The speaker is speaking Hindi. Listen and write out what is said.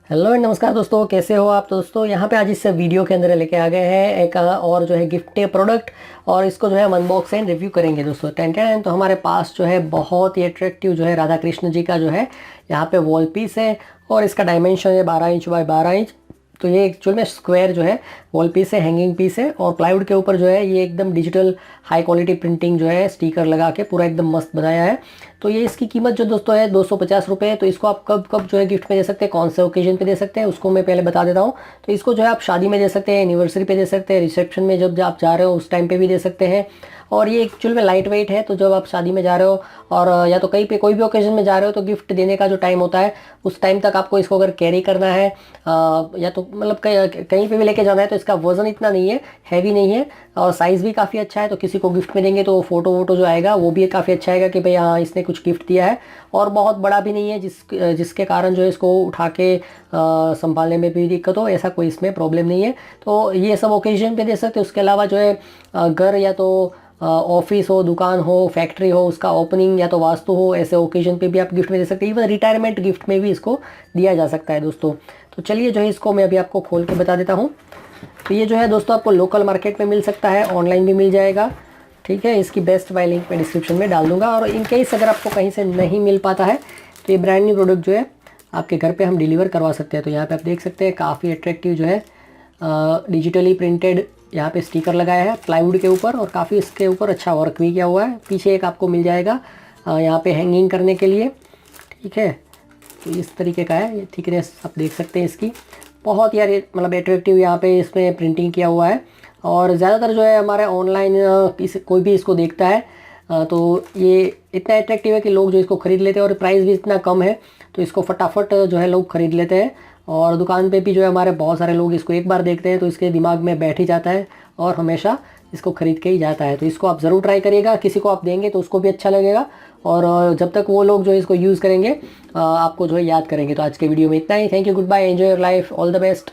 हेलो एंड नमस्कार दोस्तों, कैसे हो आप दोस्तों। यहाँ पे आज इस वीडियो के अंदर लेके आ गए हैं एक और जो है गिफ्ट प्रोडक्ट, और इसको जो है हम अनबॉक्स एंड रिव्यू करेंगे दोस्तों। टेन टेन तो हमारे पास जो है बहुत ही अट्रैक्टिव जो है राधा कृष्ण जी का जो है यहाँ पे वॉल पीस है, और इसका डायमेंशन है 12 इंच बाय 12 इंच। तो ये एक्चुअल में स्क्वायर जो है वॉल पीस है, हैंगिंग पीस है, और प्लाईवुड के ऊपर जो है ये एकदम डिजिटल हाई क्वालिटी प्रिंटिंग जो है स्टिकर लगा के पूरा एकदम मस्त बनाया है। तो ये इसकी कीमत जो दोस्तों है 250 रुपये। तो इसको आप कब कब जो है गिफ्ट में दे सकते हैं, कौन से ओकेजन पे दे सकते हैं, उसको मैं पहले बता देता हूँ। तो इसको जो है आप शादी में दे सकते हैं, एनिवर्सरी पे दे सकते हैं, रिसेप्शन में जब आप जा रहे हो उस टाइम पे भी दे सकते हैं। और ये एक्चुअल में लाइट वेट है, तो जब आप शादी में जा रहे हो और या तो कहीं पे कोई भी ओकेजन में जा रहे हो तो गिफ्ट देने का जो टाइम होता है उस टाइम तक आपको इसको अगर कैरी करना है या तो मतलब कहीं पे भी लेके जाना है, तो इसका वजन इतना नहीं है, हैवी नहीं है, और साइज़ भी काफ़ी अच्छा है। तो किसी को गिफ्ट में देंगे तो फोटो वोटो जो आएगा वो भी काफ़ी अच्छा आएगा कि भाई हाँ इसने कुछ गिफ्ट दिया है। और बहुत बड़ा भी नहीं है जिसके कारण जो है इसको उठा के संभालने में भी दिक्कत हो, ऐसा कोई इसमें प्रॉब्लम नहीं है। तो ये सब ओकेजन पे दे सकते हैं। उसके अलावा जो है घर या तो ऑफिस हो, दुकान हो, फैक्ट्री हो, उसका ओपनिंग या तो वास्तु हो, ऐसे ओकेजन पे भी आप गिफ्ट में दे सकते हैं। इवन रिटायरमेंट गिफ्ट में भी इसको दिया जा सकता है दोस्तों। तो चलिए जो है इसको मैं अभी आपको खोल के बता देता हूँ। तो ये जो है दोस्तों आपको लोकल मार्केट में मिल सकता है, ऑनलाइन भी मिल जाएगा, ठीक है। इसकी बेस्ट बाय लिंक मैं डिस्क्रिप्शन में डाल दूंगा। और इन केस अगर आपको कहीं से नहीं मिल पाता है तो ये ब्रांड न्यू प्रोडक्ट जो है आपके घर पे हम डिलीवर करवा सकते हैं। तो यहाँ पे आप देख सकते हैं काफ़ी अट्रैक्टिव जो है डिजिटली प्रिंटेड यहाँ पे स्टिकर लगाया है प्लाईवुड के ऊपर, और काफ़ी इसके ऊपर अच्छा वर्क भी किया हुआ है। पीछे एक आपको मिल जाएगा यहाँ पे हैंगिंग करने के लिए, ठीक है। तो इस तरीके का है, ये थिकनेस आप देख सकते हैं इसकी, बहुत यार मतलब एट्रैक्टिव यहाँ पे इसमें प्रिंटिंग किया हुआ है। और ज़्यादातर जो है हमारे ऑनलाइन कोई भी इसको देखता है तो ये इतना एट्रैक्टिव है कि लोग जो इसको ख़रीद लेते हैं, और प्राइस भी इतना कम है तो इसको फटाफट जो है लोग ख़रीद लेते हैं। और दुकान पे भी जो है हमारे बहुत सारे लोग इसको एक बार देखते हैं तो इसके दिमाग में बैठ ही जाता है और हमेशा इसको ख़रीद के ही जाता है। तो इसको आप ज़रूर ट्राई करिएगा, किसी को आप देंगे तो उसको भी अच्छा लगेगा, और जब तक वो लोग जो इसको यूज़ करेंगे आपको जो है याद करेंगे। तो आज के वीडियो में इतना ही। Thank you, good bye, enjoy your life, all the best.